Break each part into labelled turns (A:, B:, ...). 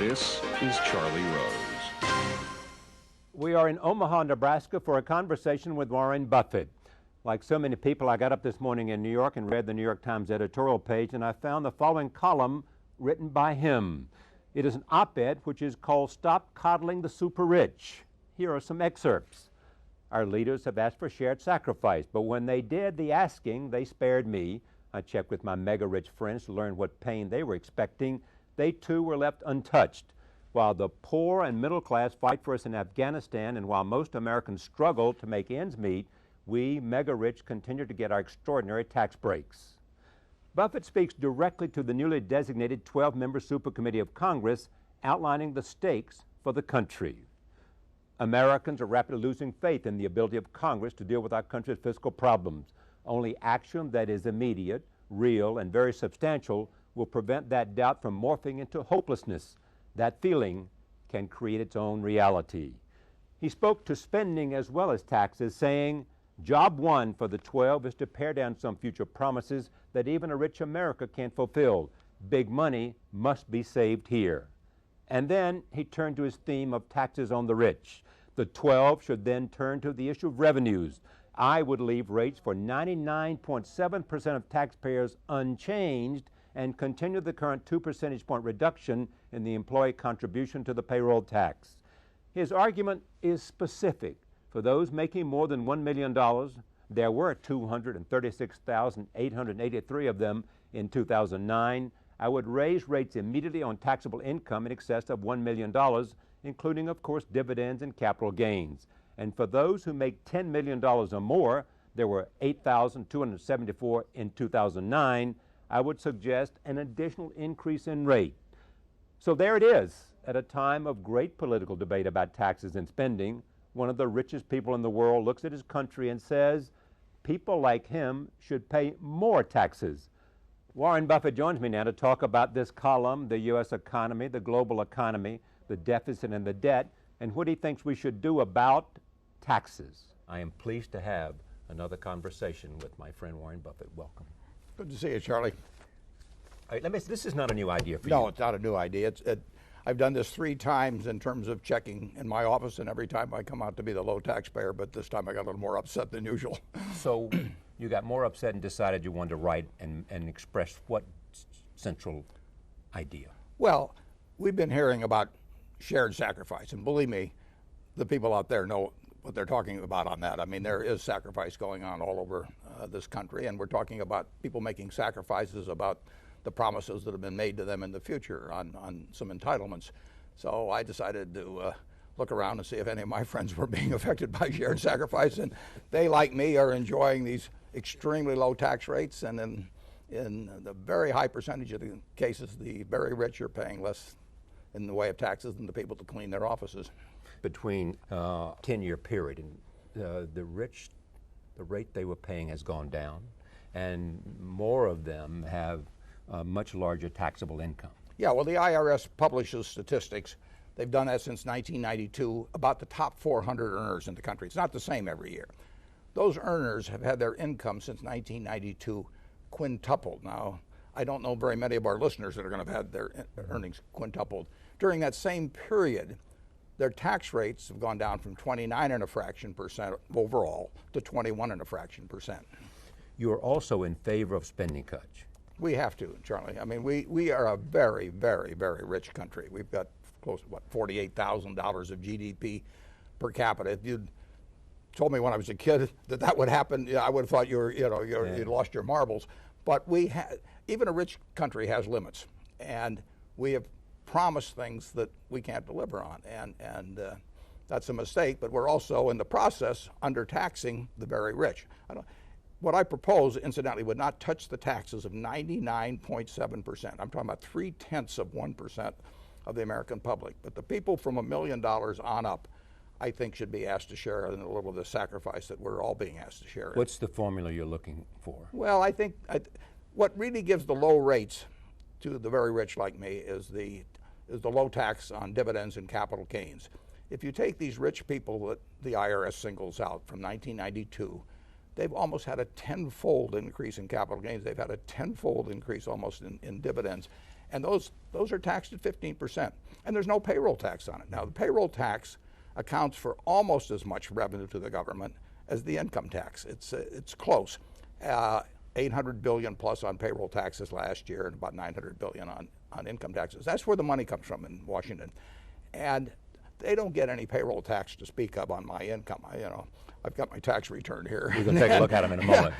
A: This is Charlie Rose.
B: We are in Omaha, Nebraska for a conversation with Warren Buffett. Like so many people, I got up this morning in New York and read the New York Times editorial page, and I found the following column written by him. It is an op-ed which is called "Stop Coddling the Super Rich." Here are some excerpts. Our leaders have asked for shared sacrifice, but when they did the asking, they spared me. I checked with my mega-rich friends to learn what pain they were expecting. They too were left untouched. While the poor and middle class fight for us in Afghanistan, and while most Americans struggle to make ends meet, we mega-rich continue to get our extraordinary tax breaks. Buffett speaks directly to the newly designated 12-member Supercommittee of Congress, outlining the stakes for the country. Americans are rapidly losing faith in the ability of Congress to deal with our country's fiscal problems. Only action that is immediate, real, and very substantial will prevent that doubt from morphing into hopelessness. That feeling can create its own reality. He spoke to spending as well as taxes, saying, "Job one for the 12 is to pare down some future promises that even a rich America can't fulfill. Big money must be saved here." And then he turned to his theme of taxes on the rich. The 12 should then turn to the issue of revenues. I would leave rates for 99.7% of taxpayers unchanged and continue the current 2 percentage point reduction in the employee contribution to the payroll tax. His argument is specific. For those making more than $1 million, there were 236,883 of them in 2009. I would raise rates immediately on taxable income in excess of $1 million, including, of course, dividends and capital gains. And for those who make $10 million or more, there were 8,274 in 2009. I would suggest an additional increase in rate. So there it is. At a time of great political debate about taxes and spending, one of the richest people in the world looks at his country and says, people like him should pay more taxes. Warren Buffett joins me now to talk about this column, the U.S. economy, the global economy, the deficit and the debt, and what he thinks we should do about taxes. I am pleased to have another conversation with my friend Warren Buffett. Welcome.
C: Good to see you, Charlie.
B: All right, this is not a new idea for you.
C: No, it's not a new idea. I've done this 3 times in terms of checking in my office, and every time I come out to be the low taxpayer, but this time I got a little more upset than usual.
B: So you got more upset and decided you wanted to write and express what central idea?
C: Well, we've been hearing about shared sacrifice, and believe me, the people out there know what they're talking about on that. I mean, there is sacrifice going on all over this country, and we're talking about people making sacrifices about the promises that have been made to them in the future on some entitlements. So I decided to look around and see if any of my friends were being affected by shared sacrifice, and they, like me, are enjoying these extremely low tax rates, and in the very high percentage of the cases, the very rich are paying less in the way of taxes than the people to clean their offices.
B: Between a 10-year period, and the rich, the rate they were paying has gone down, and more of them have much larger taxable income.
C: Yeah, well, the IRS publishes statistics. They've done that since 1992 about the top 400 earners in the country. It's not the same every year. Those earners have had their income since 1992 quintupled. Now, I don't know very many of our listeners that are going to have had their earnings quintupled. During that same period, their tax rates have gone down from 29.5% overall to 21.5%.
B: You are also in favor of spending cuts.
C: We have to, Charlie. I mean, we are a very, very, very rich country. We've got close to, $48,000 of GDP per capita. If you'd told me when I was a kid that would happen, I would have thought you'd lost your marbles. But even a rich country has limits, and we have promised things that we can't deliver on, and that's a mistake. But we're also in the process undertaxing the very rich. What I propose, incidentally, would not touch the taxes of 99.7%. I'm talking about 0.3% of the American public. But the people from $1 million on up, I think, should be asked to share in a little of the sacrifice that we're all being asked to share.
B: What's the formula you're looking for?
C: Well, I think what really gives the low rates to the very rich like me is the low tax on dividends and capital gains. If you take these rich people that the IRS singles out from 1992, they've almost had a tenfold increase in capital gains. They've had a tenfold increase almost in dividends. And those are taxed at 15%. And there's no payroll tax on it. Now, the payroll tax accounts for almost as much revenue to the government as the income tax. It's close. 800 billion plus on payroll taxes last year, and about 900 billion on income taxes. That's where the money comes from in Washington. And they don't get any payroll tax to speak of on my income. I've got my tax return here.
B: We're going to take a look at them in a moment.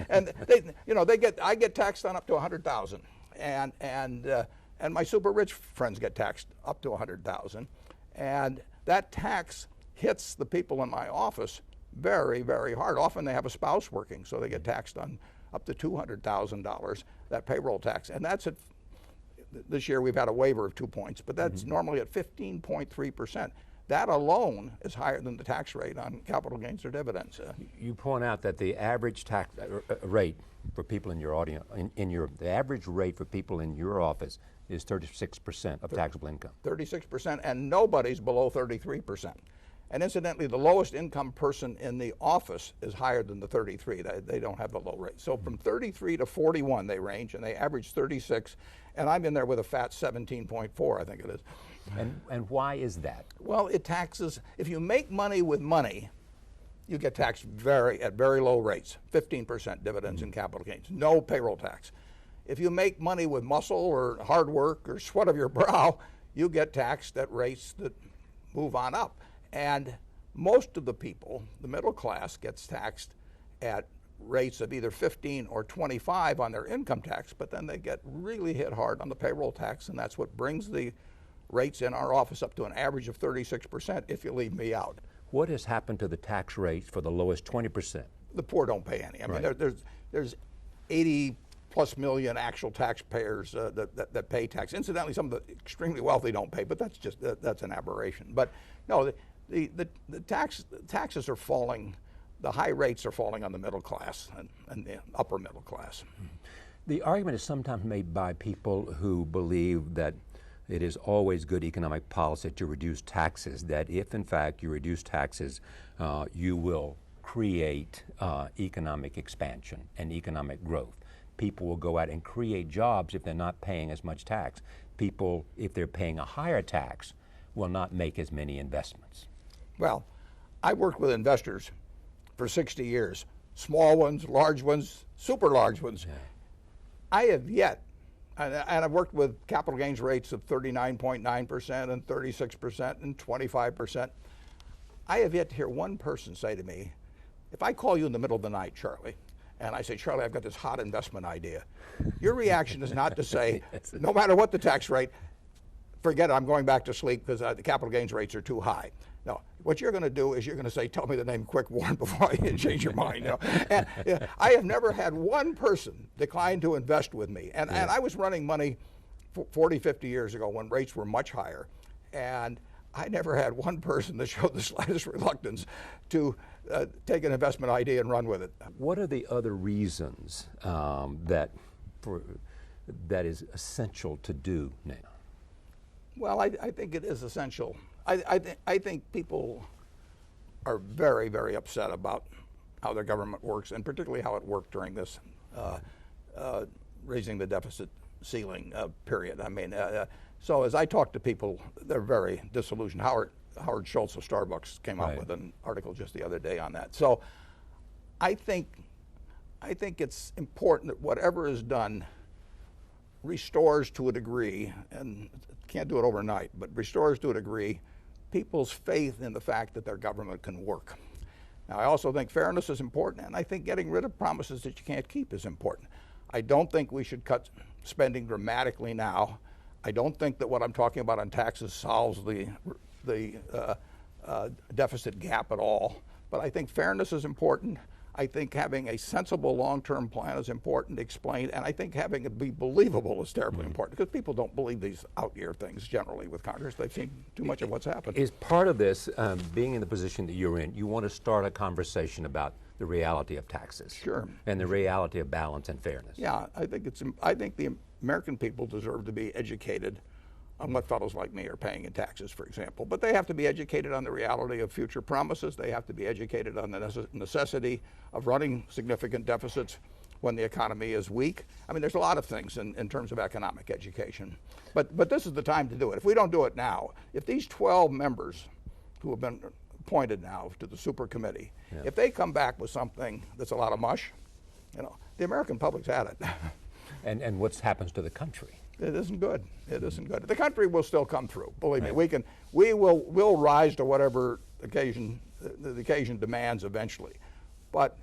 C: and I get taxed on up to 100,000, and my super rich friends get taxed up to 100,000, and that tax hits the people in my office very, very hard. Often they have a spouse working, so they get taxed on up to $200,000, that payroll tax. And that's this year we've had a waiver of 2 points, but that's normally at 15.3%. That alone is higher than the tax rate on capital gains or dividends.
B: You point out that the average tax rate for people in your audience, the average rate for people in your office is 36% of taxable income. 36%,
C: and nobody's below 33%. And incidentally, the lowest income person in the office is higher than the 33. They don't have the low rate. So from 33 to 41 they range, and they average 36, and I'm in there with a fat 17.4, I think it is.
B: And why is that?
C: Well, it taxes, if you make money with money, you get taxed at very low rates, 15% dividends and capital gains, no payroll tax. If you make money with muscle or hard work or sweat of your brow, you get taxed at rates that move on up. And most of the people, the middle class, gets taxed at rates of either 15 or 25 on their income tax, but then they get really hit hard on the payroll tax, and that's what brings the rates in our office up to an average of 36% if you leave me out.
B: What has happened to the tax rates for the lowest 20%?
C: The poor don't pay any. I mean, there's 80 plus million actual taxpayers that pay tax. Incidentally, some of the extremely wealthy don't pay, but that's an aberration. But no, the taxes are falling. The high rates are falling on the middle class and the upper middle class.
B: The argument is sometimes made by people who believe that it is always good economic policy to reduce taxes, that if in fact you reduce taxes, you will create economic expansion and economic growth. People will go out and create jobs if they're not paying as much tax. People, if they're paying a higher tax, will not make as many investments.
C: Well, I worked with investors for 60 years, small ones, large ones, super large ones. Yeah. I have yet, and I've worked with capital gains rates of 39.9% and 36% and 25%. I have yet to hear one person say to me, if I call you in the middle of the night, Charlie, and I say, Charlie, I've got this hot investment idea, your reaction is not to say, no matter what the tax rate, forget it, I'm going back to sleep because the capital gains rates are too high. No, what you're going to do is you're going to say, tell me the name quick, Warren, before I change your mind. You know? And I have never had one person decline to invest with me. And I was running money 40, 50 years ago when rates were much higher. And I never had one person that showed the slightest reluctance to take an investment idea and run with it.
B: What are the other reasons that is essential to do now?
C: Well, I think it is essential. I think people are very, very upset about how their government works, and particularly how it worked during this raising the deficit ceiling period. I mean, so as I talk to people, they're very disillusioned. Howard Schultz of Starbucks came out with an article just the other day on that. So I think it's important that whatever is done restores to a degree, and can't do it overnight, but restores to a degree people's faith in the fact that their government can work. Now, I also think fairness is important, and I think getting rid of promises that you can't keep is important. I don't think we should cut spending dramatically now. I don't think that what I'm talking about on taxes solves the deficit gap at all, but I think fairness is important. I think having a sensible long-term plan is important to explain, and I think having it be believable is terribly important, because people don't believe these out-year things generally with Congress. They've seen too much of what's happened.
B: Is part of this, being in the position that you're in, you want to start a conversation about the reality of taxes?
C: Sure.
B: And the reality of balance and fairness?
C: Yeah, I think the American people deserve to be educated on what fellows like me are paying in taxes, for example. But they have to be educated on the reality of future promises. They have to be educated on the necessity of running significant deficits when the economy is weak. I mean, there's a lot of things in terms of economic education. But this is the time to do it. If we don't do it now, if these 12 members who have been appointed now to the super committee, if they come back with something that's a lot of mush, the American public's had it.
B: And what happens to the country?
C: It isn't good. It isn't good. The country will still come through. Believe me, we'll rise to whatever the occasion demands eventually. But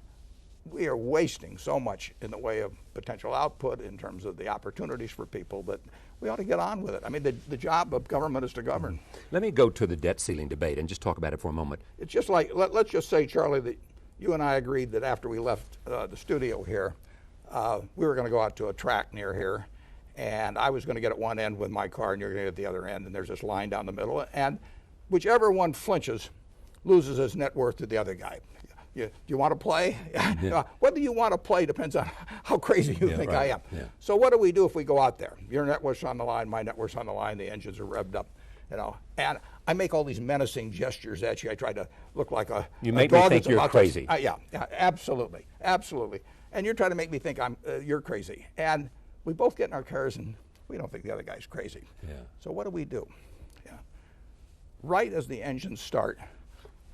C: we are wasting so much in the way of potential output in terms of the opportunities for people that we ought to get on with it. I mean, the job of government is to govern.
B: Let me go to the debt ceiling debate and just talk about it for a moment.
C: It's just like, let's just say, Charlie, that you and I agreed that after we left the studio here, we were going to go out to a track near here, and I was going to get at one end with my car, and you're going to get at the other end, and there's this line down the middle, and whichever one flinches loses his net worth to the other guy. Do you want to play? Whether you want to play depends on how crazy you think I am. So what do we do if we go out there? Your net worth's on the line, my net worth's on the line, the engines are revved up, and I make all these menacing gestures at you. I try to look like a
B: You make
C: dog
B: me think
C: that's
B: you're
C: about
B: crazy.
C: Yeah, absolutely. And you're trying to make me think you're crazy. And we both get in our cars and we don't think the other guy's crazy. So what do? Right as the engines start,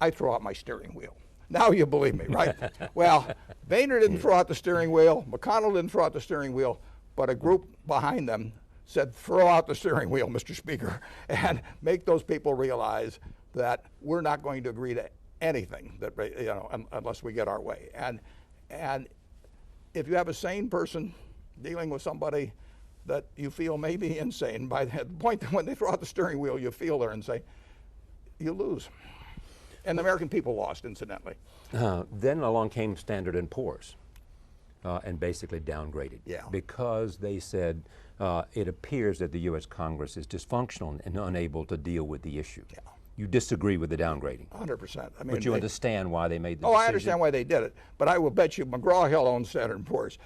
C: I throw out my steering wheel. Now you believe me, right? Well, Boehner didn't throw out the steering wheel, McConnell didn't throw out the steering wheel, but a group behind them said, throw out the steering wheel, Mr. Speaker, and make those people realize that we're not going to agree to anything that unless we get our way. And if you have a sane person dealing with somebody that you feel may be insane, by the point that when they throw out the steering wheel, you feel they're insane, you lose. And the American people lost, incidentally.
B: Then along came Standard & Poor's and basically downgraded. Because they said it appears that the U.S. Congress is dysfunctional and unable to deal with the issue. You disagree with the downgrading?
C: 100%. I mean,
B: but you understand why they made the decision?
C: I understand why they did it. But I will bet you McGraw-Hill owns Standard & Poor's.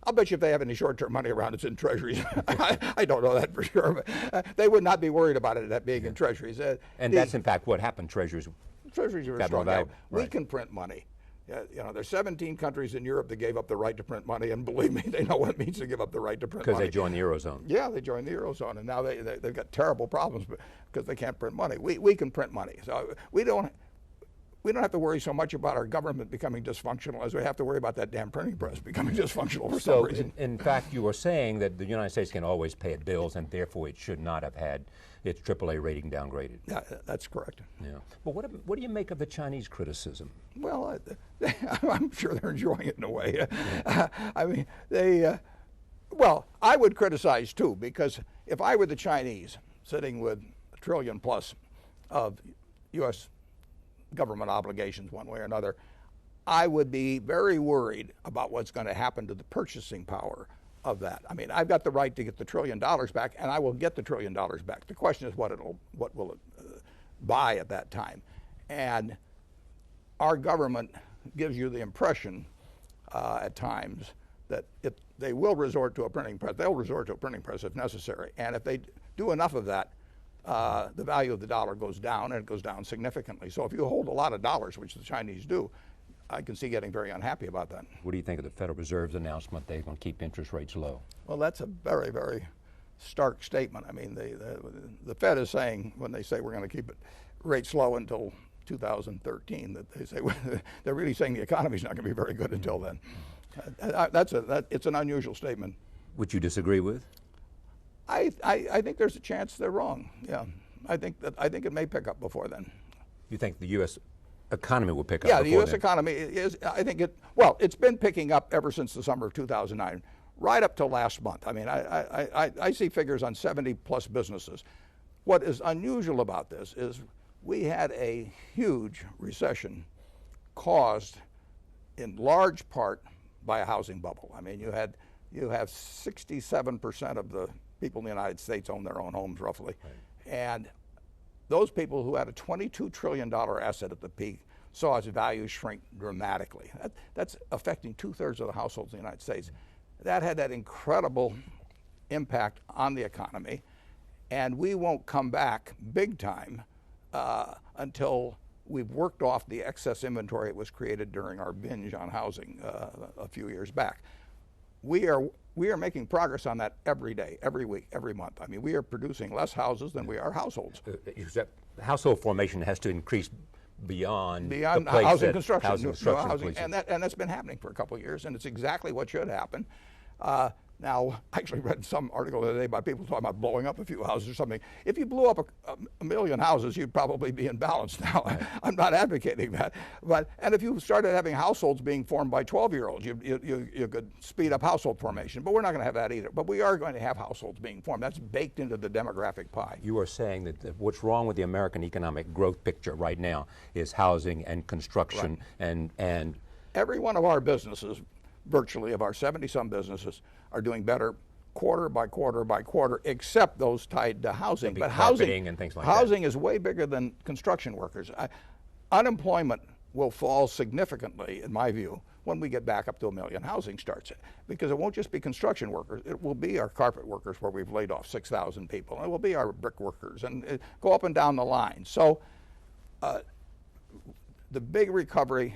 C: I'll bet you if they have any short-term money around, it's in treasuries. I don't know that for sure, but they would not be worried about it that being in treasuries.
B: And that's in fact what happened. Treasuries
C: are strong. We can print money. There's 17 countries in Europe that gave up the right to print money, and believe me, they know what it means to give up the right to print money.
B: Because they joined the Eurozone.
C: Yeah, they joined the Eurozone, and now they've got terrible problems because they can't print money. We can print money, so we don't have to worry so much about our government becoming dysfunctional as we have to worry about that damn printing press becoming dysfunctional for some reason.
B: In fact, you were saying that the United States can always pay its bills, and therefore it should not have had its AAA rating downgraded.
C: Yeah, that's correct.
B: But what do you make of the Chinese criticism?
C: Well, I'm sure they're enjoying it in a way. I mean, well, I would criticize too, because if I were the Chinese sitting with $1 trillion plus of U.S. government obligations one way or another, I would be very worried about what's going to happen to the purchasing power of that. I mean, I've got the right to get the $1 trillion back, and I will get the $1 trillion back. The question is what will it buy at that time? And our government gives you the impression at times that they will resort to a printing press. They'll resort to a printing press if necessary. And if they do enough of that, the value of the dollar goes down, and it goes down significantly. So if you hold a lot of dollars, which the Chinese do, I can see getting very unhappy about that.
B: What do you think of the Federal Reserve's announcement they're going to keep interest rates low?
C: Well, that's a very, very stark statement. I mean, the Fed is saying, when they say we're going to keep rates low until 2013, that they say they're really saying the economy's not going to be very good until then. It's an unusual statement.
B: Which you disagree with?
C: I think there's a chance they're wrong. Yeah, I think it may pick up before then.
B: You think the U.S. economy will pick up?
C: Yeah, the U.S. economy is. I think it's been picking up ever since the summer of 2009, right up to last month. I mean, I see figures on 70 plus businesses. What is unusual about this is we had a huge recession caused in large part by a housing bubble. I mean, you have 67% of the people in the United States own their own homes, roughly. And those people who had a $22 trillion asset at the peak saw its value shrink dramatically. That's affecting 2/3 of the households in the United States. That had that incredible impact on the economy, and we won't come back big time until we've worked off the excess inventory that was created during our binge on housing a few years back. we are making progress on that every day, every week, every month. I mean, we are producing less houses than we are households.
B: Household formation has to increase beyond the
C: housing construction,
B: housing
C: housing, and that's been happening for a couple of years, and it's exactly what should happen. Now, I actually read some article today by people talking about blowing up a few houses or something. If you blew up a million houses, you'd probably be in balance now. I'm not advocating that. And if you started having households being formed by 12-year-olds, you could speed up household formation. But we're not going to have that either. But we are going to have households being formed. That's baked into the demographic pie.
B: You are saying that what's wrong with the American economic growth picture right now is housing and construction,
C: right.
B: and
C: every one of our businesses, virtually of our 70-some businesses, are doing better quarter by quarter by quarter, except those tied to housing.
B: But housing and things like
C: housing is way bigger than construction workers. Unemployment will fall significantly, in my view, when we get back up to 1 million housing starts. Because it won't just be construction workers. It will be our carpet workers, where we've laid off 6,000 people. It will be our brick workers, and go up and down the line. So the big recovery,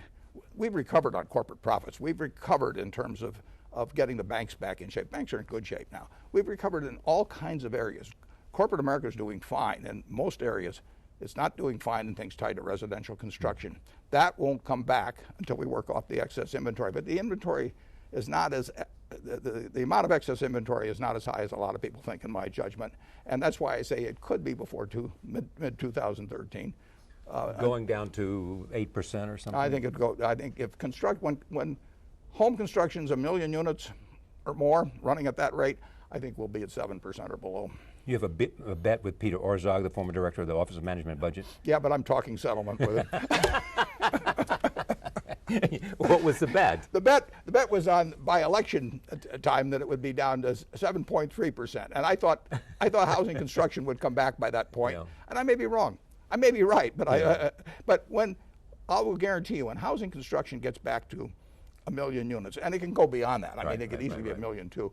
C: we've recovered on corporate profits. We've recovered in terms of getting the banks back in shape. Banks are in good shape now. We've recovered in all kinds of areas. Corporate America is doing fine in most areas. It's not doing fine in things tied to residential construction. That won't come back until we work off the excess inventory. But the inventory is not as, the amount of excess inventory is not as high as a lot of people think, in my judgment. And that's why I say it could be before mid-2013.
B: Going down to 8% or something?
C: I think if when home construction's 1 million units or more running at that rate, I think we'll be at 7% or below.
B: You have a bet with Peter Orzog, the former director of the Office of Management Budget?
C: Yeah, but I'm talking settlement with him.
B: What was the bet?
C: The bet was on by election time that it would be down to 7.3%, and I thought housing construction would come back by that point, and I may be wrong. I may be right, but but when I will guarantee you, when housing construction gets back to 1 million units, and it can go beyond that. I mean, it could easily be 1 million too.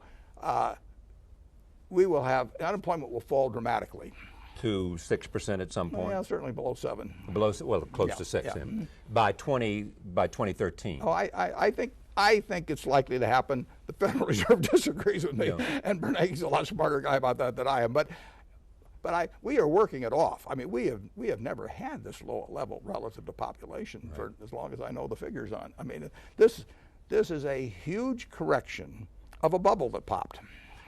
C: We will have unemployment will fall dramatically
B: to 6% at some point.
C: Yeah, certainly below 7.
B: Below, well, close to 6.
C: Yeah.
B: By 2013.
C: Oh, I think it's likely to happen. The Federal Reserve disagrees with me, and Bernanke's a lot smarter guy about that than I am. But we are working it off. I mean, we have never had this low a level relative to population for as long as I know the figures on. I mean, this is a huge correction of a bubble that popped.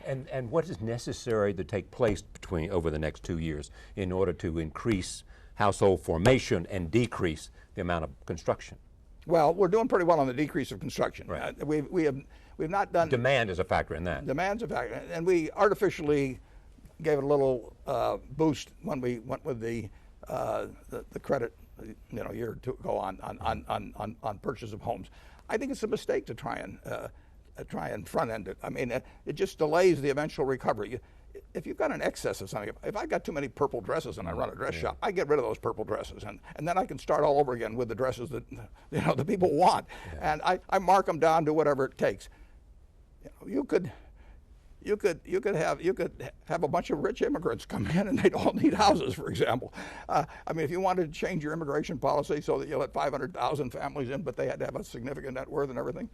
B: And what is necessary to take place over the next 2 years in order to increase household formation and decrease the amount of construction?
C: Well, we're doing pretty well on the decrease of construction.
B: Right.
C: We've not done.
B: Demand is a factor in that.
C: Demand's a factor, and we artificially gave it a little boost when we went with the credit, a year or two ago on purchase of homes. I think it's a mistake to try and front end it. I mean, it just delays the eventual recovery. If you've got an excess of something, if I've got too many purple dresses and I run a dress shop, I get rid of those purple dresses, and then I can start all over again with the dresses that the people want, and I mark them down to whatever it takes. You could have a bunch of rich immigrants come in and they'd all need houses, for example. I mean, if you wanted to change your immigration policy so that you let 500,000 families in, but they had to have a significant net worth and everything,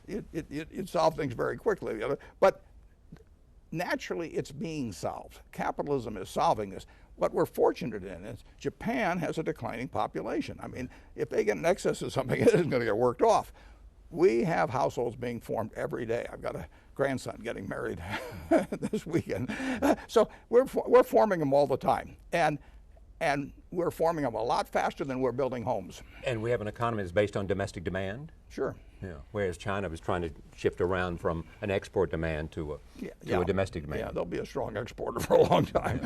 C: you'd solve things very quickly. But naturally, it's being solved. Capitalism is solving this. What we're fortunate in is Japan has a declining population. I mean, if they get an excess of something, it isn't going to get worked off. We have households being formed every day. I've got a grandson getting married this weekend. So we're forming them all the time. And we're forming them a lot faster than we're building homes.
B: And we have an economy that's based on domestic demand?
C: Sure.
B: Yeah. Whereas China was trying to shift around from an export demand to a domestic demand.
C: Yeah, they'll be a strong exporter for a long time.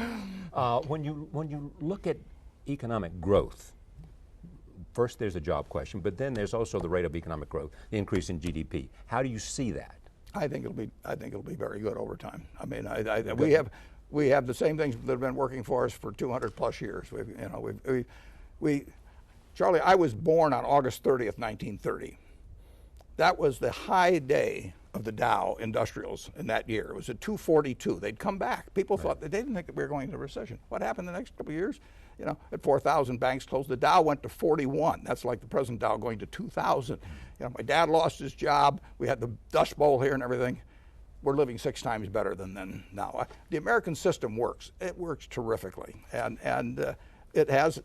B: When you look at economic growth, first there's a job question, but then there's also the rate of economic growth, the increase in GDP. How do you see that?
C: I think it'll be very good over time. I mean, we have the same things that have been working for us for 200 plus years. Charlie, I was born on August 30th, 1930. That was the high day of the Dow Industrials in that year. It was at 242. They'd come back. People thought, they didn't think that we were going into a recession. What happened the next couple of years? You know, at 4,000, banks closed. The Dow went to 41. That's like the present Dow going to 2,000. You know, my dad lost his job. We had the Dust Bowl here and everything. We're living 6 times better than then now. The American system works. It works terrifically, and it has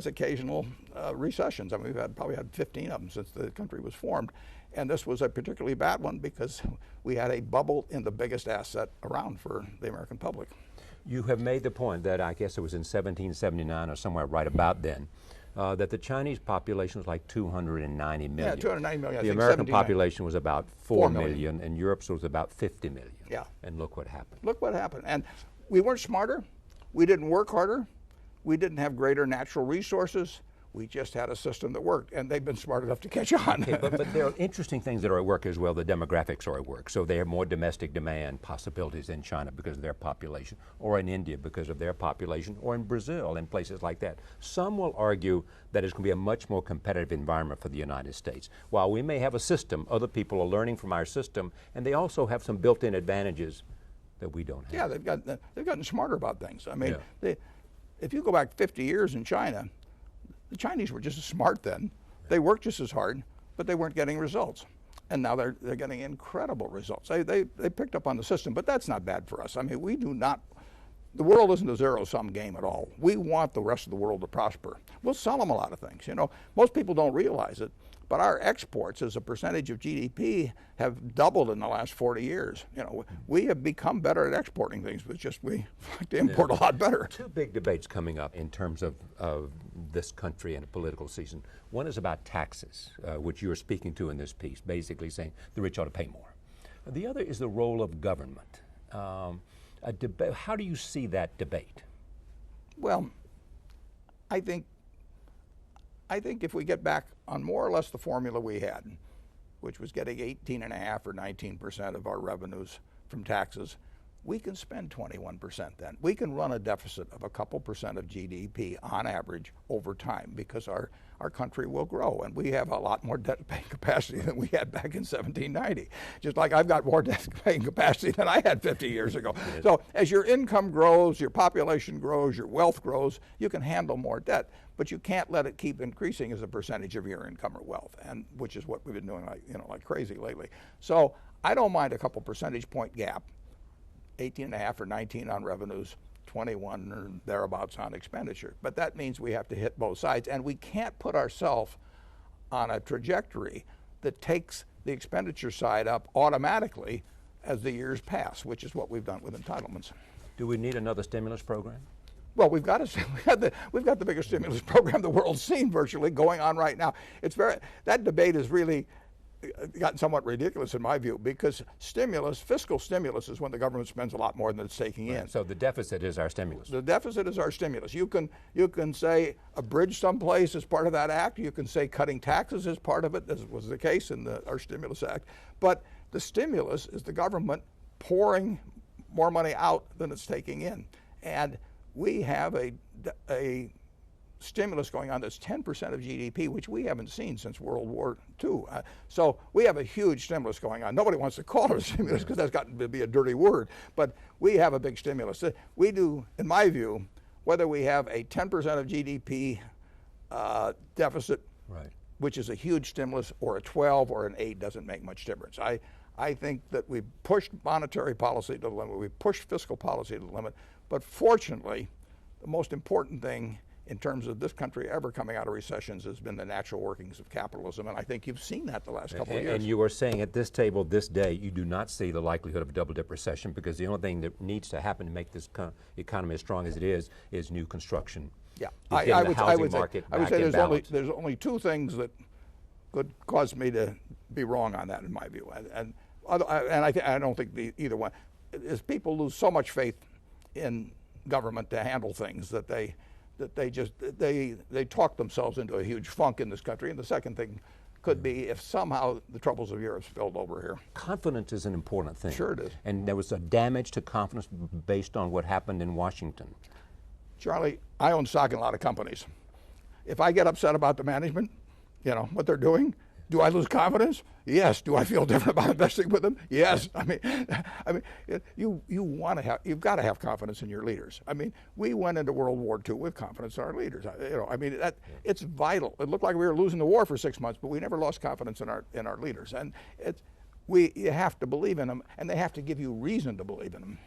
C: occasional recessions. I mean, we've probably had 15 of them since the country was formed, and this was a particularly bad one because we had a bubble in the biggest asset around for the American public.
B: You have made the point that I guess it was in 1779 or somewhere right about then, that the Chinese population was like 290 million.
C: Yeah, 290 million.
B: The American population was about 4 million, and Europe's was about 50 million.
C: Yeah.
B: And look what happened.
C: Look what happened. And we weren't smarter. We didn't work harder. We didn't have greater natural resources. We just had a system that worked, and they've been smart enough to catch on.
B: Okay, but there are interesting things that are at work as well. The demographics are at work. So they have more domestic demand possibilities in China because of their population, or in India because of their population, or in Brazil and places like that. Some will argue that it's going to be a much more competitive environment for the United States. While we may have a system, other people are learning from our system, and they also have some built-in advantages that we don't have.
C: Yeah, they've gotten smarter about things. I mean, if you go back 50 years in China, the Chinese were just as smart then. They worked just as hard, but they weren't getting results. And now they're getting incredible results. They picked up on the system, but that's not bad for us. I mean, we do not, the world isn't a zero-sum game at all. We want the rest of the world to prosper. We'll sell them a lot of things. You know, most people don't realize it, but our exports as a percentage of GDP have doubled in the last 40 years. You know, we have become better at exporting things, but just we like to import a lot better.
B: 2 big debates coming up in terms of this country and a political season. One is about taxes, which you are speaking to in this piece, basically saying the rich ought to pay more. The other is the role of government. A debate. How do you see that debate?
C: Well, I think if we get back on more or less the formula we had, which was getting 18.5 or 19% of our revenues from taxes, we can spend 21% then. We can run a deficit of a couple percent of GDP on average over time because our country will grow, and we have a lot more debt-paying capacity than we had back in 1790. Just like I've got more debt-paying capacity than I had 50 years ago. So as your income grows, your population grows, your wealth grows, you can handle more debt, but you can't let it keep increasing as a percentage of your income or wealth, and which is what we've been doing like crazy lately. So I don't mind a couple percentage point gap, 18.5 or 19 on revenues, 21 or thereabouts on expenditure. But that means we have to hit both sides, and we can't put ourselves on a trajectory that takes the expenditure side up automatically as the years pass, which is what we've done with entitlements.
B: Do we need another stimulus program?
C: Well, we've got the biggest stimulus program the world's seen virtually going on right now. That debate is really gotten somewhat ridiculous in my view, because fiscal stimulus is when the government spends a lot more than it's taking in.
B: So the deficit is our stimulus.
C: The deficit is our stimulus. You can say a bridge someplace is part of that act. You can say cutting taxes is part of it, as was the case in our Stimulus Act. But the stimulus is the government pouring more money out than it's taking in. And we have a stimulus going on that's 10% of GDP, which we haven't seen since World War II. So we have a huge stimulus going on. Nobody wants to call it a stimulus because that's gotten to be a dirty word, but we have a big stimulus. We do, in my view, whether we have a 10% of GDP deficit, right, which is a huge stimulus, or a 12 or an 8 doesn't make much difference. I think that we've pushed monetary policy to the limit, we've pushed fiscal policy to the limit, but fortunately, the most important thing in terms of this country ever coming out of recessions has been the natural workings of capitalism, and I think you've seen that the last couple of years.
B: And you are saying at this table this day you do not see the likelihood of a double-dip recession, because the only thing that needs to happen to make this economy as strong as it is new construction.
C: Yeah,
B: I would say
C: there's only 2 things that could cause me to be wrong on that, in my view, and I don't think either one is people lose so much faith in government to handle things that they talk themselves into a huge funk in this country. And the second thing could be if somehow the troubles of Europe spilled over here.
B: Confidence is an important thing.
C: Sure it is.
B: And there was a damage to confidence based on what happened in Washington.
C: Charlie, I own stock in a lot of companies. If I get upset about the management, what they're doing, Do I lose confidence? Yes. Do I feel different about investing with them? Yes. I mean, you've got to have confidence in your leaders. I mean, we went into World War II with confidence in our leaders. It's vital. It looked like we were losing the war for 6 months, but we never lost confidence in our leaders. And you have to believe in them, and they have to give you reason to believe in them.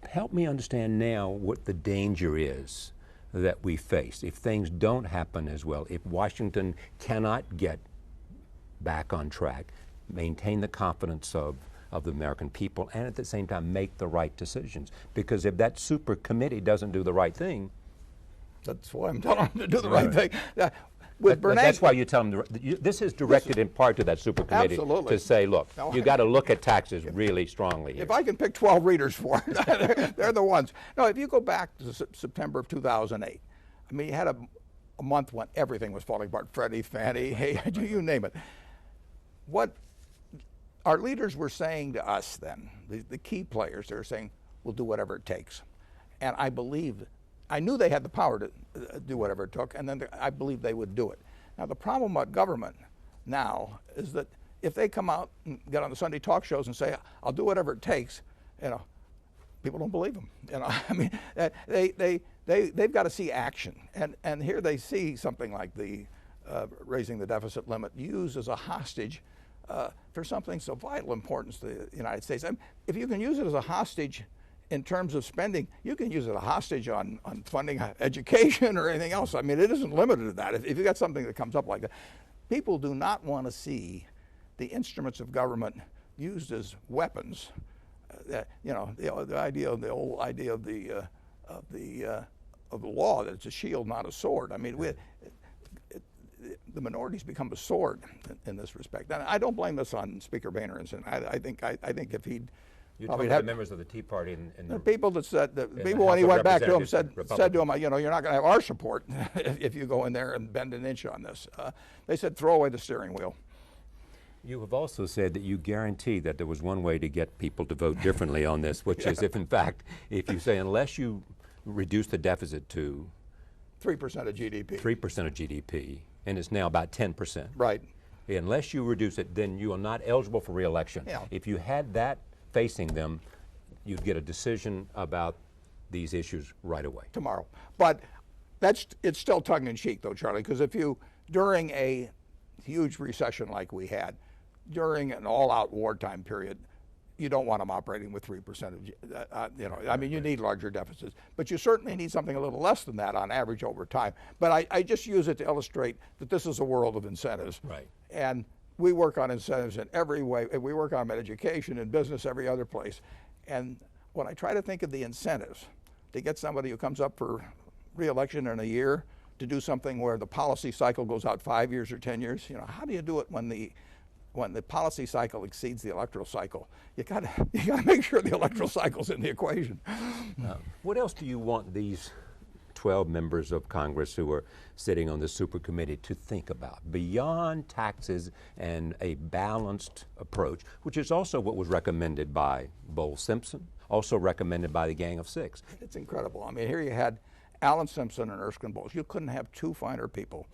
B: Help me understand now what the danger is that we face if things don't happen as well, if Washington cannot get back on track, maintain the confidence of the American people, and at the same time make the right decisions. Because if that super committee doesn't do the right thing,
C: that's why I'm telling them to do the right thing.
B: That's why you tell them, this is directed in part to that super committee to say, look, you got to look at taxes really strongly here.
C: If I can pick 12 readers for it, they're the ones. No, if you go back to September of 2008, I mean, you had a month when everything was falling apart, Freddie, Fannie, hey, you name it. What our leaders were saying to us then, the key players, they were saying, we'll do whatever it takes. And I knew they had the power to do whatever it took, and then I believed they would do it. Now, the problem about government now is that if they come out and get on the Sunday talk shows and say, I'll do whatever it takes, people don't believe them. I mean, they've got to see action. And here they see something like the raising the deficit limit used as a hostage for something so vital importance to the United States. I mean, if you can use it as a hostage in terms of spending, you can use it as a hostage on funding education or anything else. I mean, it isn't limited to that. If you got something that comes up like that, people do not want to see the instruments of government used as weapons. The old idea of the law that it's a shield, not a sword. I mean, the minorities become a sword in this respect. And I don't blame this on Speaker Boehner. I think if he'd
B: you talking about the members of the Tea Party and
C: the people that said people when he went back to him said to him, you're not going to have our support if you go in there and bend an inch on this. They said throw away the steering wheel.
B: You have also said that you guarantee that there was one way to get people to vote differently on this, which is if you say unless you reduce the deficit to
C: 3% of GDP.
B: 3% of GDP, and it's now about 10%.
C: Right.
B: Unless you reduce it, then you are not eligible for re-election.
C: Yeah.
B: If you had that facing them, you'd get a decision about these issues right away.
C: Tomorrow. But it's still tongue-in-cheek, though, Charlie, because during a huge recession like we had, during an all-out wartime period, you don't want them operating with 3% of, you need larger deficits. But you certainly need something a little less than that on average over time. But I just use it to illustrate that this is a world of incentives.
B: Right.
C: And we work on incentives in every way. We work on them in education, in business, every other place. And when I try to think of the incentives to get somebody who comes up for re-election in a year to do something where the policy cycle goes out 5 years or 10 years, how do you do it when the policy cycle exceeds the electoral cycle? You got to make sure the electoral cycle's in the equation.
B: What else do you want these 12 members of Congress who are sitting on the super committee to think about beyond taxes and a balanced approach, which is also what was recommended by Bowles Simpson, also recommended by the Gang of Six?
C: It's incredible. I mean, here you had Alan Simpson and Erskine Bowles. You couldn't have two finer people,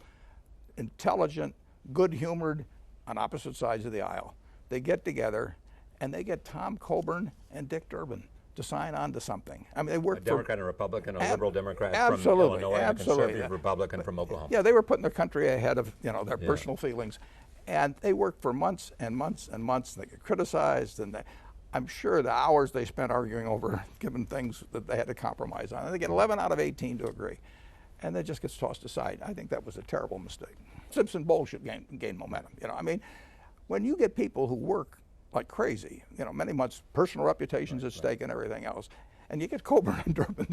C: intelligent, good-humored, on opposite sides of the aisle. They get together and they get Tom Coburn and Dick Durbin to sign on to something. I mean, they worked
B: a Democrat and a Republican, a liberal Democrat from Illinois, and a conservative Republican from Oklahoma.
C: Yeah, they were putting their country ahead of their personal feelings, and they worked for months and months and months. They get criticized, and I'm sure the hours they spent arguing over given things that they had to compromise on. And they get 11 out of 18 to agree, and that just gets tossed aside. I think that was a terrible mistake. Simpson Bowles should gain momentum. When you get people who work like crazy, many months, personal reputations at stake and everything else, and you get Coburn and Durbin.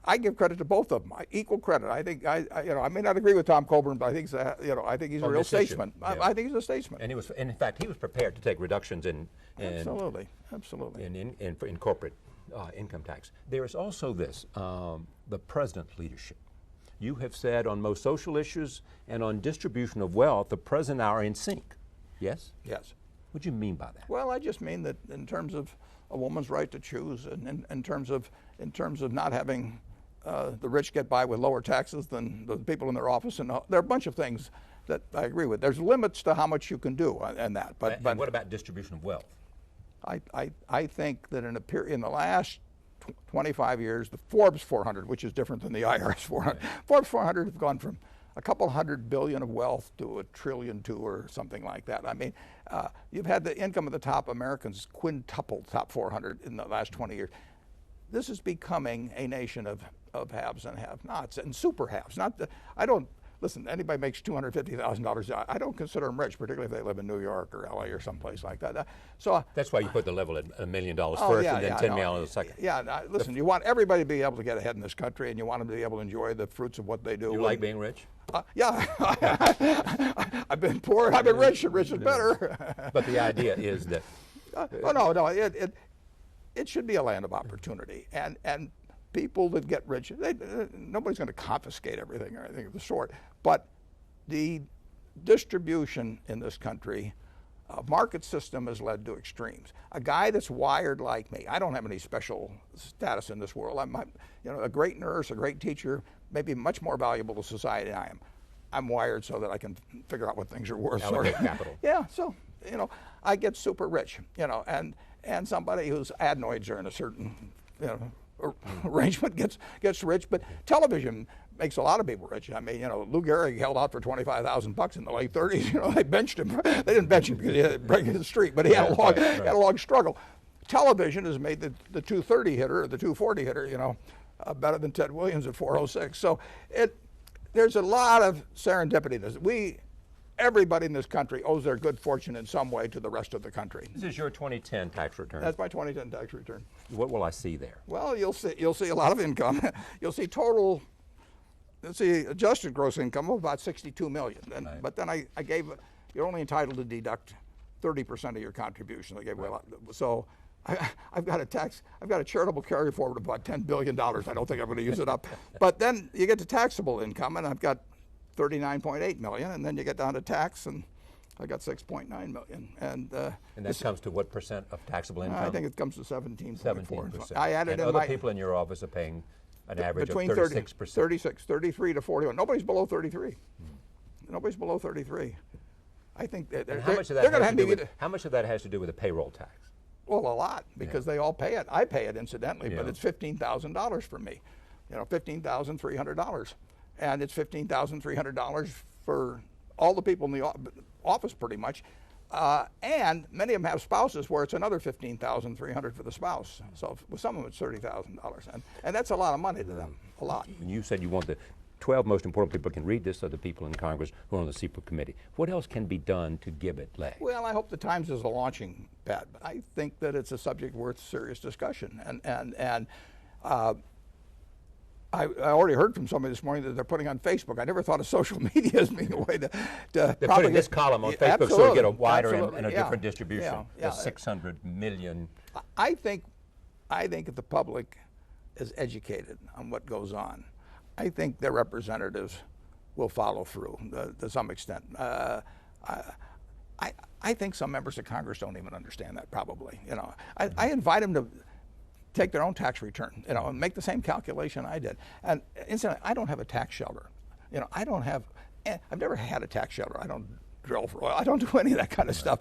C: I give credit to both of them. Equal credit. I think I may not agree with Tom Coburn, but I think he's a real statesman. I think he's a statesman.
B: And in fact, he was prepared to take reductions in
C: absolutely
B: in corporate income tax. There is also this the president's leadership. You have said on most social issues and on distribution of wealth, the president are in sync. Yes?
C: Yes.
B: What do you mean by that?
C: Well, I just mean that in terms of a woman's right to choose, and in terms of not having the rich get by with lower taxes than the people in their office, and there are a bunch of things that I agree with. There's limits to how much you can do in that. But
B: And what about distribution of wealth?
C: I think that in the last 25 years, the Forbes 400, which is different than the IRS 400, Forbes 400 have gone from a couple $100 billion of wealth to $1 trillion or something like that. I mean, you've had the income of the top Americans quintuple top 400 in the last 20 years. This is becoming a nation of haves and have-nots and super haves. Listen, anybody makes $250,000. I don't consider them rich, particularly if they live in New York or LA or someplace like that. So
B: that's why you put the level at $1 million first and then $10 million second.
C: Yeah, listen, you want everybody to be able to get ahead in this country, and you want them to be able to enjoy the fruits of what they do.
B: You like being rich?
C: Yeah, I've been poor and I've been rich, and rich is better.
B: But the idea is that.
C: It should be a land of opportunity, and people that get rich, nobody's going to confiscate everything or anything of the sort, but the distribution in this country, market system has led to extremes. A guy that's wired like me, I don't have any special status in this world. I'm a great nurse, a great teacher, maybe much more valuable to society than I am. I'm wired so that I can figure out what things are worth.
B: Allocate capital.
C: Yeah, so I get super rich, and somebody whose adenoids are in a certain arrangement gets rich, but television makes a lot of people rich. I mean, Lou Gehrig held out for $25,000 in the late 30s. They benched him. They didn't bench him because he had break the street, but he had a long struggle. Television has made the 230 hitter or the 240 hitter, better than Ted Williams at 406. So there's a lot of serendipity. Everybody in this country owes their good fortune in some way to the rest of the country.
B: This is your 2010 tax return.
C: That's my 2010 tax return.
B: What will I see there?
C: Well, you'll see a lot of income. You'll see adjusted gross income of about $62 million.
B: Right.
C: But then you're only entitled to deduct 30% of your contribution. I gave away a lot. So I've got a charitable carry forward of about $10 billion. I don't think I'm going to use it up. But then you get to taxable income, and I've got $39.8 million, and then you get down to tax, and I got $6.9 million. And
B: that comes to what percent of taxable income?
C: I think it comes to 17.4.
B: 17%.
C: I added
B: and
C: in
B: other people in your office are paying an average
C: between
B: of 36%.
C: 36, 33 to 41. Nobody's below 33. Nobody's below 33. I think that
B: how much of that has to do with the payroll tax?
C: Well, a lot, because they all pay it. I pay it incidentally, but it's $15,000 for me. $15,300. And it's $15,300 for all the people in the office, pretty much. And many of them have spouses where it's another $15,300 for the spouse. So with some of them, it's $30,000, and that's a lot of money to them. A lot.
B: And you said you want the 12 most important people can read this are the people in Congress who are on the C.E.O. committee. What else can be done to give it leg?
C: Well, I hope the Times is a launching pad. But I think that it's a subject worth serious discussion, and I already heard from somebody this morning that they're putting on Facebook. I never thought of social media as being a way to
B: they're putting this column on Facebook so you get a wider and a different distribution.
C: Yeah.
B: The 600 million.
C: I think if the public is educated on what goes on, I think their representatives will follow through to some extent. I think some members of Congress don't even understand that, probably. I invite them to take their own tax return, and make the same calculation I did. And incidentally, I don't have a tax shelter. I've never had a tax shelter. I don't drill for oil. I don't do any of that kind of stuff.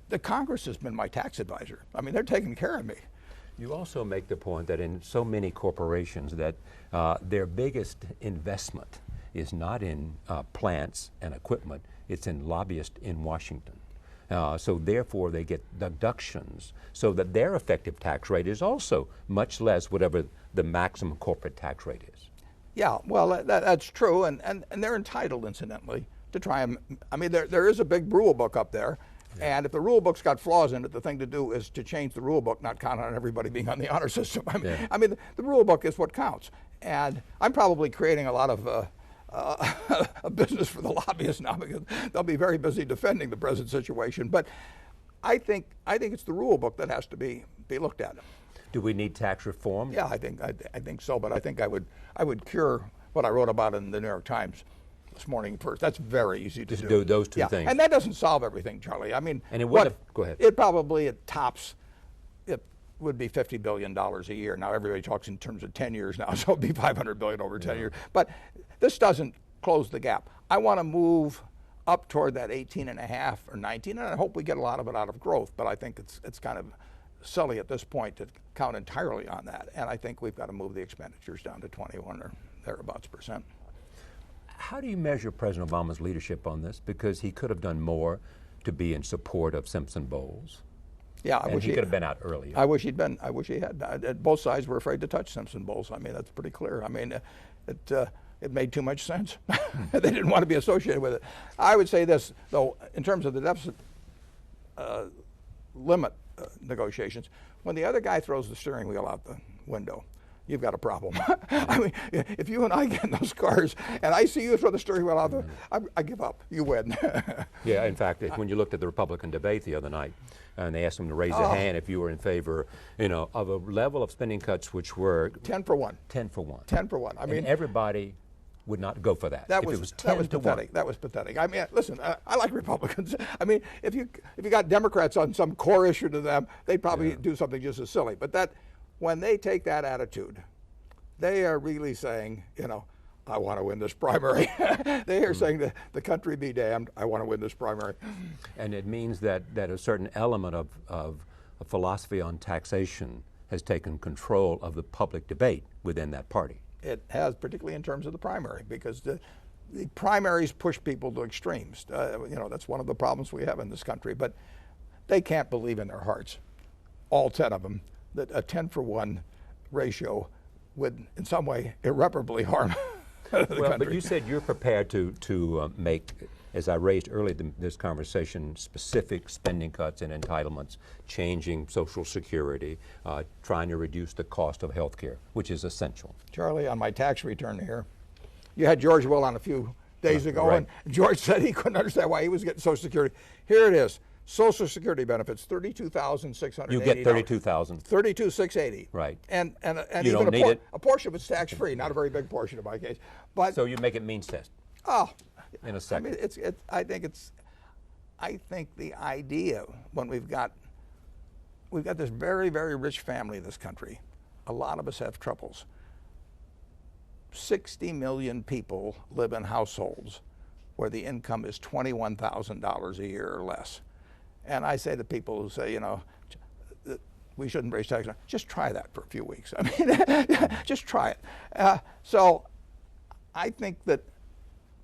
C: The Congress has been my tax advisor. I mean, they're taking care of me.
B: You also make the point that in so many corporations that their biggest investment is not in plants and equipment, it's in lobbyists in Washington. So therefore they get deductions so that their effective tax rate is also much less whatever the maximum corporate tax rate is.
C: Yeah, well, that's true, and they're entitled, incidentally, to try and, there is a big rule book up there, and if the rule book's got flaws in it, the thing to do is to change the rule book, not count on everybody being on the honor system. The rule book is what counts, and I'm probably creating a lot of a business for the lobbyists now, because they'll be very busy defending the present situation. But I think it's the rule book that has to be looked at.
B: Do we need tax reform?
C: Yeah, I think so. But I think I would cure what I wrote about in the New York Times this morning first. That's very easy to do.
B: Those two things.
C: And that doesn't solve everything, Charlie.
B: And it would go ahead.
C: It probably tops. It would be $50 billion a year. Now everybody talks in terms of 10 years now, so it'd be $500 billion over 10 years. But this doesn't close the gap. I want to move up toward that 18.5 or 19, and I hope we get a lot of it out of growth, but I think it's kind of silly at this point to count entirely on that, and I think we've got to move the expenditures down to 21 or thereabouts %.
B: How do you measure President Obama's leadership on this? Because he could have done more to be in support of Simpson Bowles.
C: Yeah, I wish
B: he could have been out earlier.
C: I wish he'd been. I wish he had. Both sides were afraid to touch Simpson Bowles. I mean, that's pretty clear. I mean, it made too much sense. They didn't want to be associated with it. I would say this, though, in terms of the deficit limit negotiations, when the other guy throws the steering wheel out the window, you've got a problem. I mean, if you and I get in those cars and I see you throw the steering wheel out, I give up. You win.
B: Yeah, in fact, when you looked at the Republican debate the other night, and they asked them to raise their hand if you were in favor, of a level of spending cuts which were
C: 10 for 1.
B: 10 for 1.
C: 10 for 1. I mean,
B: everybody would not go for that.
C: That
B: was
C: was
B: 10 to
C: pathetic.
B: 1.
C: That was pathetic. I mean, listen, I like Republicans. I mean, if you got Democrats on some core issue to them, they'd probably do something just as silly. But when they take that attitude, they are really saying, I want to win this primary. They are saying that the country be damned, I want to win this primary. And
B: it means that a certain element of a philosophy on taxation has taken control of the public debate within that party.
C: It has, particularly in terms of the primary, because the primaries push people to extremes. That's one of the problems we have in this country. But they can't believe in their hearts, all 10 of them, that a 10 for 1 ratio would in some way irreparably harm the country.
B: But you said you're prepared to make, as I raised earlier this conversation, specific spending cuts and entitlements, changing Social Security, trying to reduce the cost of health care, which is essential.
C: Charlie, on my tax return here, you had George Will on a few days ago,
B: right.
C: And George said he couldn't understand why he was getting Social Security. Here it is. Social Security benefits, $32,680.
B: You get $32,000.
C: $32,680.
B: Right.
C: And
B: you
C: even
B: don't need it.
C: A portion of it's tax-free, not a very big portion in my case. But
B: so you make it means test.
C: Oh,
B: in a second.
C: I mean, I think the idea when we've got this very, very rich family in this country, a lot of us have troubles. 60 million people live in households where the income is $21,000 a year or less. And I say to people who say, we shouldn't raise taxes, just try that for a few weeks. I mean, just try it. So I think that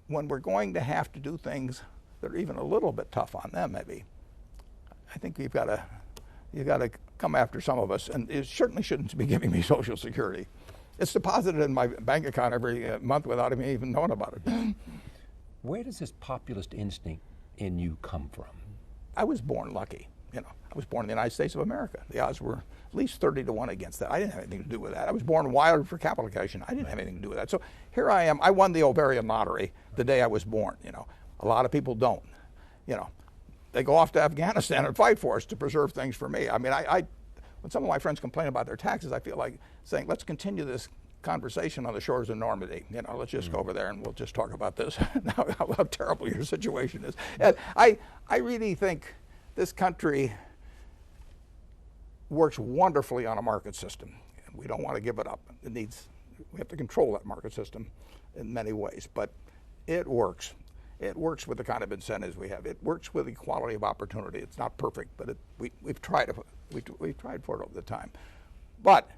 C: when we're going to have to do things that are even a little bit tough on them, maybe, I think you've got to come after some of us, and it certainly shouldn't be giving me Social Security. It's deposited in my bank account every month without me even knowing about it.
B: Where does this populist instinct in you come from?
C: I was born lucky. I was born in the United States of America. The odds were at least 30 to 1 against that. I didn't have anything to do with that. I was born wired for capitalization. I didn't have anything to do with that. So here I am. I won the ovarian lottery the day I was born. A lot of people don't. They go off to Afghanistan and fight for us to preserve things for me. I mean, when some of my friends complain about their taxes, I feel like saying, let's continue this conversation on the shores of Normandy. Let's just go over there and we'll just talk about this, how terrible your situation is. And I really think this country works wonderfully on a market system. We don't want to give it up. We have to control that market system in many ways, but it works. It works with the kind of incentives we have. It works with equality of opportunity. It's not perfect, but we've tried it. We've tried for it over the time. But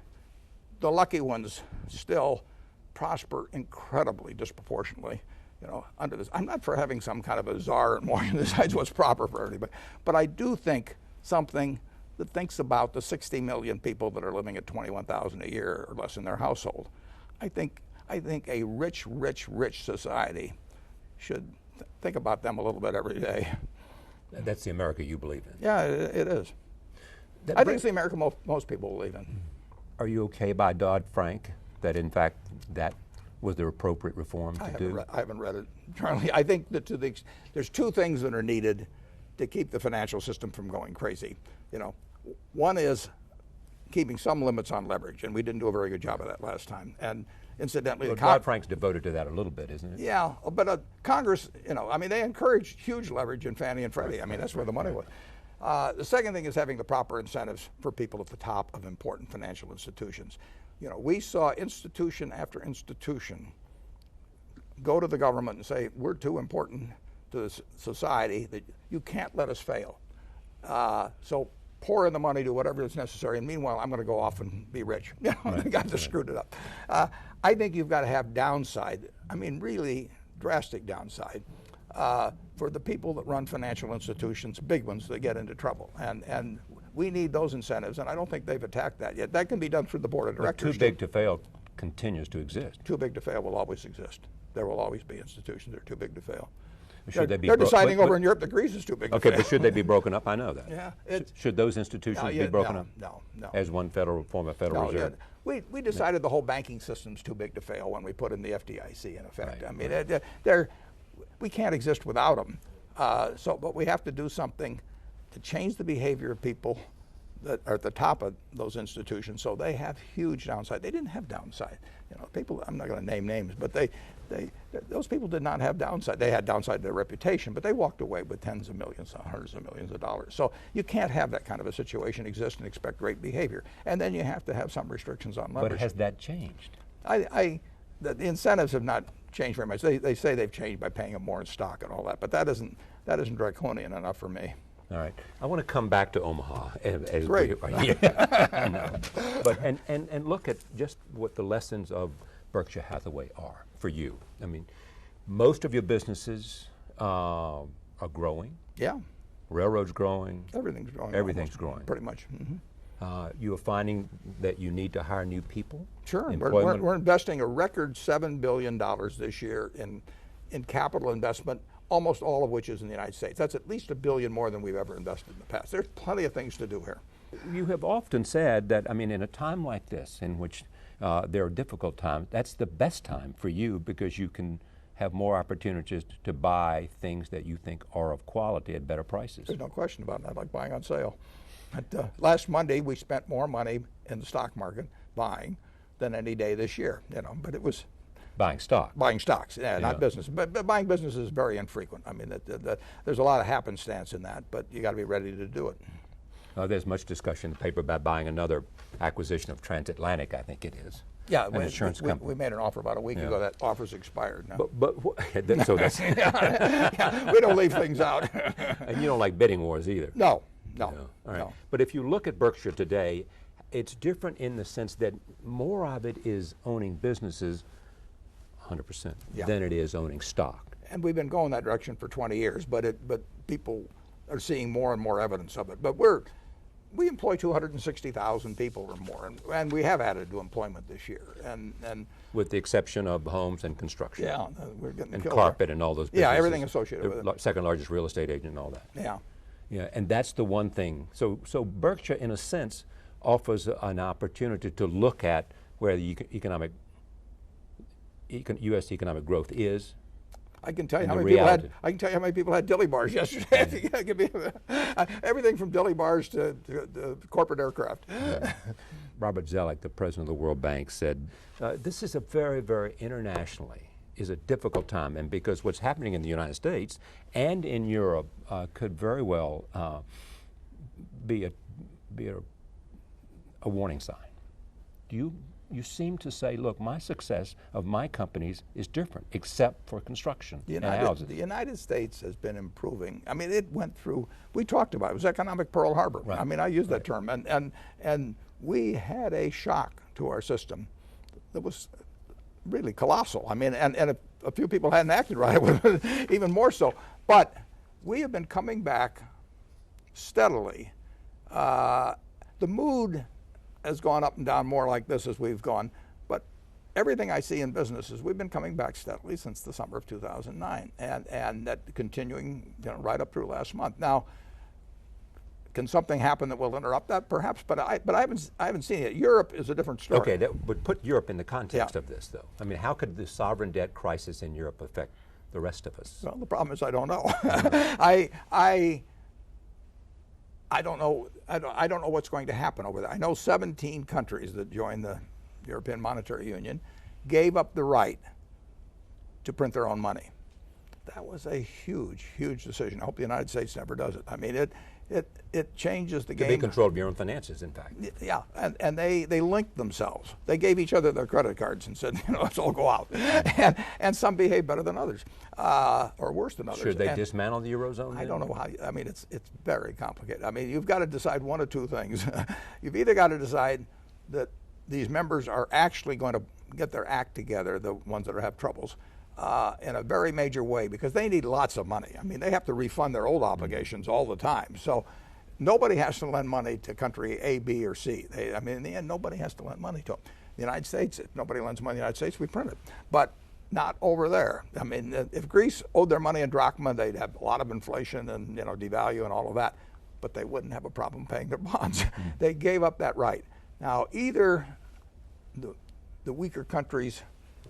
C: the lucky ones still prosper incredibly disproportionately, under this. I'm not for having some kind of a czar and Washington decides what's proper for everybody, but I do think something that thinks about the 60 million people that are living at $21,000 a year or less in their household. I think a rich society should think about them a little bit every day.
B: That's the America you believe in.
C: Yeah, it is. I think it's the America most people believe in.
B: Are you okay by Dodd-Frank, that in fact that was the appropriate reform to do?
C: I haven't read it, Charlie. I think that there's two things that are needed to keep the financial system from going crazy. One is keeping some limits on leverage, and we didn't do a very good job of that last time. And incidentally,
B: Dodd-Frank's devoted to that a little bit, isn't it?
C: Yeah, but Congress, they encourage huge leverage in Fannie and Freddie. That's where the money was. The second thing is having the proper incentives for people at the top of important financial institutions. We saw institution after institution go to the government and say, we're too important to the society that you can't let us fail. So pour in the money, do whatever is necessary, and meanwhile, I'm going to go off and be rich. You know, the guy just screwed it up. I think you've got to have downside. I mean, really drastic downside for the people that run financial institutions, big ones that get into trouble. And we need those incentives, and I don't think they've attacked that yet. That can be done through the board of directors.
B: But too big to fail continues to exist.
C: Too big to fail will always exist. There will always be institutions that are too big to fail.
B: Should they be
C: they're deciding over in Europe that Greece is too big to fail.
B: Okay, but should they be broken up? I know that.
C: Yeah.
B: Should those institutions be broken up?
C: No.
B: As one form of Federal Reserve?
C: We decided the whole banking system's too big to fail when we put in the FDIC in effect.
B: Right,
C: I mean, we can't exist without them. But we have to do something to change the behavior of people that are at the top of those institutions, so they have huge downside. They didn't have downside. You know, people. I'm not going to name names, but those people did not have downside. They had downside to their reputation, but they walked away with tens of millions, hundreds of millions of dollars. So you can't have that kind of a situation exist and expect great behavior. And then you have to have some restrictions on leverage.
B: But has that changed?
C: The incentives have not changed very much. They say they've changed by paying them more in stock and all that, but that isn't draconian enough for me.
B: All right. I want to come back to Omaha.
C: Great.
B: I know. But and look at just what the lessons of Berkshire Hathaway are for you. I mean, most of your businesses are growing.
C: Yeah.
B: Railroad's growing.
C: Everything's growing.
B: Everything's growing.
C: Pretty much. Mm-hmm.
B: You are finding that you need to hire new people?
C: Sure. We're investing a record $7 billion this year in capital investment, almost all of which is in the United States. That's at least $1 billion more than we've ever invested in the past. There's plenty of things to do here.
B: You have often said that, I mean, in a time like this, in which there are difficult times, that's the best time for you because you can have more opportunities to buy things that you think are of quality at better prices.
C: There's no question about it. I like buying on sale. But, last Monday, we spent more money in the stock market buying than any day this year. You know, but it was
B: buying stock.
C: Buying stocks, not business. But buying business is very infrequent. I mean, there's a lot of happenstance in that, but you got to be ready to do it.
B: There's much discussion in the paper about buying another acquisition of Transatlantic, I think it is.
C: Yeah,
B: an insurance company.
C: We made an offer about a week ago. That offer's expired now.
B: So that's
C: we don't leave things out.
B: And you don't like bidding wars either.
C: No.
B: All right. No. But if you look at Berkshire today, it's different in the sense that more of it is owning businesses 100% than it is owning stock. And
C: we've been going that direction for 20 years, but people are seeing more and more evidence of it. But we employ 260,000 people or more, and we have added to employment this year. And
B: with the exception of homes and construction.
C: Yeah, we're getting
B: and
C: killed
B: carpet
C: there.
B: And all those businesses.
C: Yeah, everything associated with it.
B: Second largest real estate agent and all that.
C: Yeah.
B: Yeah, and that's the one thing. So Berkshire, in a sense, offers an opportunity to look at where the U.S. economic growth is.
C: I can tell you how many people had dilly bars yesterday. Everything from dilly bars to corporate aircraft.
B: Robert Zoellick, the president of the World Bank, said, "This is a very, very internationally is a difficult time, and because what's happening in the United States and in Europe could very well be a warning sign." You seem to say, look, my success of my companies is different, except for construction and houses.
C: The United States has been improving. I mean, it went through, we talked about it, was economic Pearl Harbor.
B: Right.
C: I mean, I used that term. And we had a shock to our system that was really colossal. I mean, and a few people hadn't acted right, even more so. But we have been coming back steadily. The mood has gone up and down more like this as we've gone, but everything I see in business is we've been coming back steadily since the summer of 2009, and that continuing, right up through last month. Now, can something happen that will interrupt that? Perhaps, but I haven't seen it. Europe is a different story.
B: Okay, but put Europe in the context of this, though. I mean, how could the sovereign debt crisis in Europe affect the rest of us?
C: Well, the problem is I don't know. I don't know. I don't know what's going to happen over there. I know 17 countries that joined the European Monetary Union gave up the right to print their own money. that was a huge, huge decision. I hope the United States never does it. I mean, it changes the game.
B: To be control of your own finances, in fact.
C: Yeah, and they linked themselves. They gave each other their credit cards and said, let's all go out. And some behave better than others, or worse than others.
B: Should they dismantle the Eurozone?
C: I don't know how. I mean, it's very complicated. I mean, you've got to decide one of two things. You've either got to decide that these members are actually going to get their act together, the ones that have troubles, in a very major way, because they need lots of money. I mean, they have to refund their old obligations all the time. So nobody has to lend money to country A, B, or C. I mean, in the end, nobody has to lend money to them. The United States, if nobody lends money to the United States, we print it. But not over there. I mean, if Greece owed their money in drachma, they'd have a lot of inflation and devalue and all of that, but they wouldn't have a problem paying their bonds. They gave up that right. Now, either the weaker countries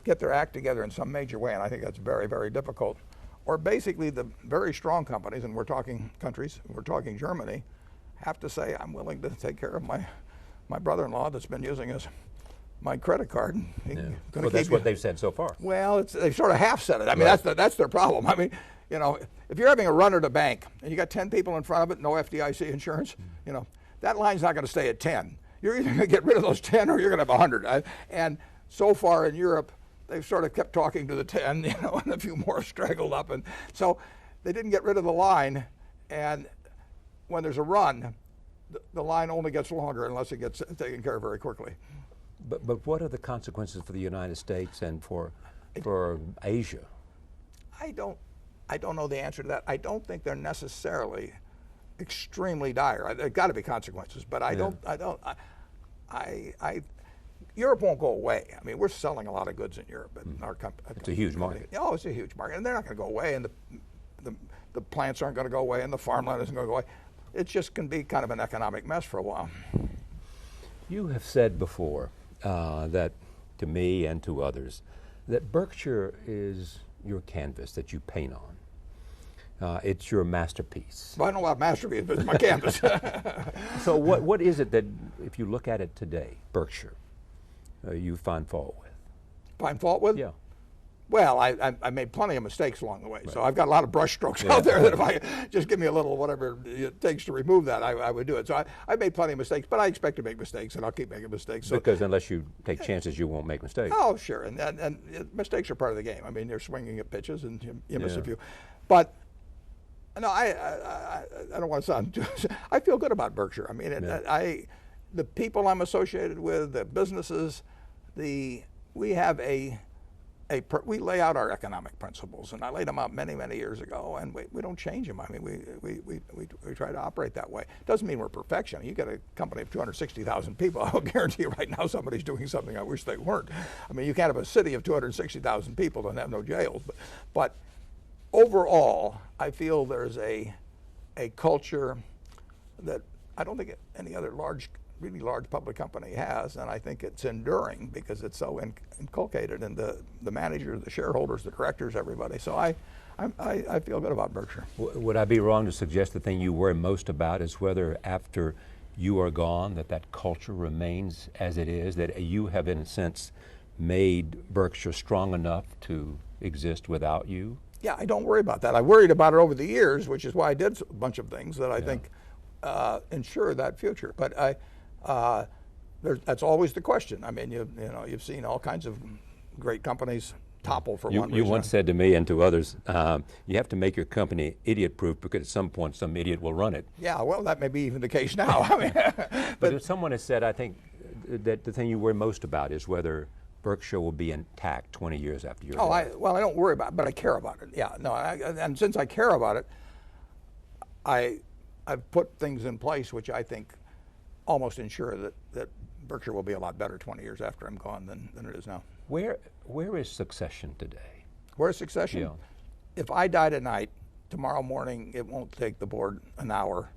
C: get their act together in some major way, and I think that's very, very difficult, or basically the very strong companies, and we're talking countries, we're talking Germany, have to say, I'm willing to take care of my brother-in-law that's been using my credit card.
B: Well, that's what they've said so far.
C: Well, they've sort of half said it. I mean, that's their problem. I mean, if you're having a run at a bank and you got 10 people in front of it, no FDIC insurance, that line's not going to stay at 10. You're either going to get rid of those 10 or you're going to have 100. And so far in Europe, they've sort of kept talking to the 10, and a few more straggled up. And so they didn't get rid of the line. And when there's a run, the line only gets longer unless it gets taken care of very quickly.
B: But what are the consequences for the United States and for Asia? I
C: don't know the answer to that. I don't think they're necessarily extremely dire. There's got to be consequences, but Europe won't go away. I mean, we're selling a lot of goods in Europe. And our
B: it's a huge market.
C: Oh, it's a huge market, and they're not going to go away, and the plants aren't going to go away, and the farmland isn't going to go away. It just can be kind of an economic mess for a while.
B: You have said before that to me and to others that Berkshire is your canvas that you paint on. It's your masterpiece.
C: Well, I don't know about masterpiece, but it's my canvas.
B: So what is it that, if you look at it today, Berkshire, you find fault with?
C: Find fault with?
B: Yeah.
C: Well, I made plenty of mistakes along the way, so I've got a lot of brush strokes out there that if I just give me a little whatever it takes to remove that, I would do it. So I made plenty of mistakes, but I expect to make mistakes, and I'll keep making mistakes. So,
B: because unless you take chances, you won't make mistakes.
C: Oh, sure, and mistakes are part of the game. I mean, you're swinging at pitches, and you miss a few. But no, I don't want to sound I feel good about Berkshire. I mean, the people I'm associated with, the businesses, we have we lay out our economic principles, and I laid them out many, many years ago, and we don't change them. I mean, we try to operate that way. Doesn't mean we're perfection. You get a company of 260,000 people, I'll guarantee you right now somebody's doing something I wish they weren't. I mean, you can't have a city of 260,000 people and have no jails. But overall, I feel there's a culture that I don't think any other really large public company has, and I think it's enduring because it's so inculcated in the managers, the shareholders, the directors, everybody. So I feel good about Berkshire.
B: Would I be wrong to suggest the thing you worry most about is whether after you are gone that culture remains as it is, that you have in a sense made Berkshire strong enough to exist without you?
C: Yeah, I don't worry about that. I worried about it over the years, which is why I did a bunch of things that I think ensure that future. But that's always the question. I mean, you've seen all kinds of great companies topple for one reason.
B: You once said to me and to others, you have to make your company idiot-proof because at some point some idiot will run it.
C: Yeah, well, that may be even the case now. I mean,
B: but if someone has said, I think that the thing you worry most about is whether Berkshire will be intact 20 years after you're dead.
C: I don't worry about it, but I care about it. Yeah, no, and since I care about it, I've put things in place which I think almost ensure that Berkshire will be a lot better 20 years after I'm gone than it is now.
B: Where is succession today?
C: Where's succession?
B: Yeah.
C: If I die tonight, tomorrow morning it won't take the board an hour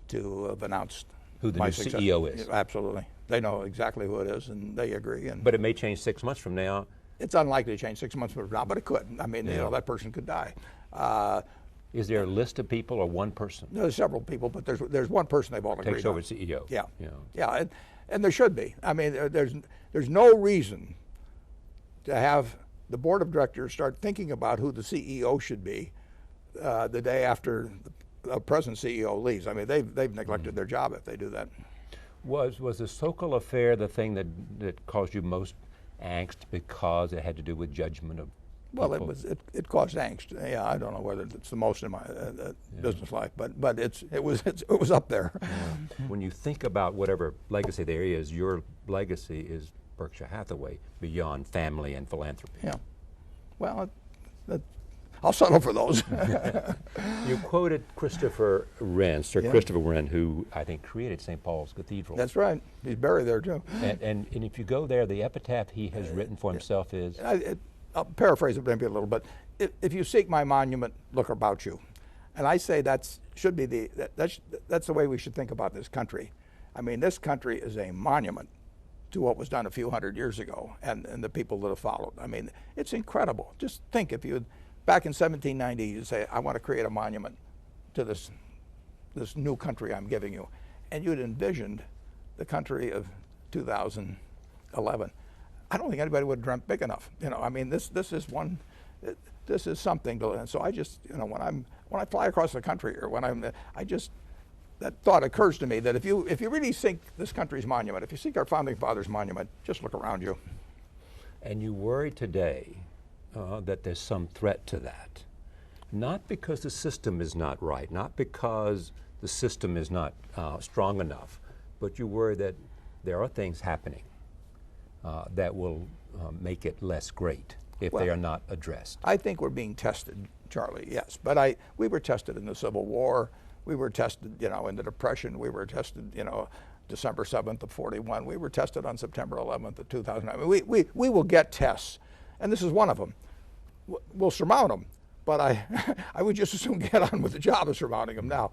C: to have announced
B: who the
C: my
B: new
C: success.
B: CEO is.
C: Absolutely. They know exactly who it is, and they agree.
B: But it may change 6 months from now.
C: It's unlikely to change 6 months from now, but it could. I mean, that person could die.
B: Is there a list of people or one person?
C: There's several people, but there's one person they've all agreed on.
B: Takes over CEO.
C: Yeah, and there should be. I mean, there's no reason to have the board of directors start thinking about who the CEO should be the day after the present CEO leaves. I mean, they've neglected their job if they do that.
B: Was the Sokol affair the thing that caused you most angst because it had to do with judgment of
C: Well,
B: people?
C: it caused angst. Yeah, I don't know whether it's the most in my business life, but it was up there.
B: Yeah. When you think about whatever legacy there is, your legacy is Berkshire Hathaway beyond family and philanthropy.
C: Yeah. Well, I'll settle for those.
B: You quoted Christopher Wren, Sir
C: Yeah.
B: Christopher Wren, who I think created St. Paul's Cathedral.
C: That's right. He's buried there too.
B: And if you go there, the epitaph he has written for himself is.
C: I'll paraphrase it maybe a little, but if you seek my monument, look about you. And I say that's the way we should think about this country. I mean, this country is a monument to what was done a few hundred years ago and the people that have followed. I mean, it's incredible. Just think if you, back in 1790, you say, I want to create a monument to this new country I'm giving you. And you'd envisioned the country of 2011. I don't think anybody would have dreamt big enough. You know, I mean, this is something to, and so I just, you know, when I fly across the country or that thought occurs to me that if you really seek this country's monument, if you seek our founding fathers' monument, just look around you.
B: And you worry today that there's some threat to that. Not because the system is not right, not because the system is not strong enough, but you worry that there are things happening that will make it less great if they are not addressed.
C: I think we're being tested, Charlie, yes. But we were tested in the Civil War. We were tested, you know, in the Depression. We were tested, you know, December 7th of 41. We were tested on September 11th of 2000. I mean, we will get tests, and this is one of them. We'll surmount them, but I would just as soon get on with the job of surmounting them now.